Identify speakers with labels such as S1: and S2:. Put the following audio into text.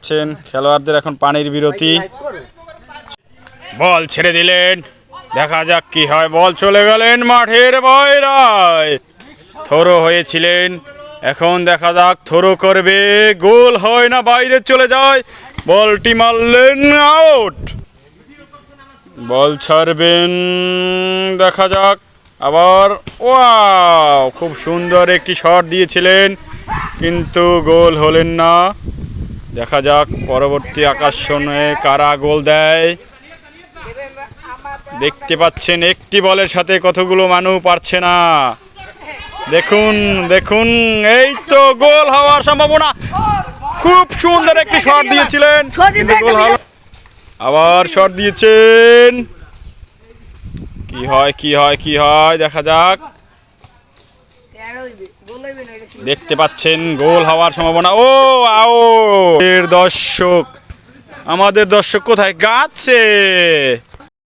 S1: পাচ্ছেন খেলোয়াড়দের এখন পানির বিরতি। বল ছেড়ে দিলেন, দেখা যাক কি হয়। বল চলে গেলেন মাঠের বাইরে, থ্রো হয়েছিলেন। এখন দেখা যাক থ্রো করবে, গোল হয় না বাইরে চলে যায়। বলটি মারলেন, আউট। বল ছাড়বেন, দেখা যাক আবার। ওয়াও, খুব সুন্দর একটি শট দিয়েছিলেন কিন্তু গোল হলেন না। দেখা যাক পরবর্তী আকর্ষণে কারা গোল দেয়। দেখতে পাচ্ছেন একটি বলের সাথে কতগুলো মানুষ পারছে না। দেখুন দেখুন, এই তো গোল হওয়ার সম্ভাবনা। খুব সুন্দর একটি শট দিয়েছিলেন কিন্তু গোল হলো। আবার শট দিয়েছেন, কি হয় কি হয় কি হয় দেখা যাক। দেখতে পাচ্ছেন গোল হওয়ার সম্ভাবনা। ও আউট। দর্শক, আমাদের দর্শক কোথায়? গাছে।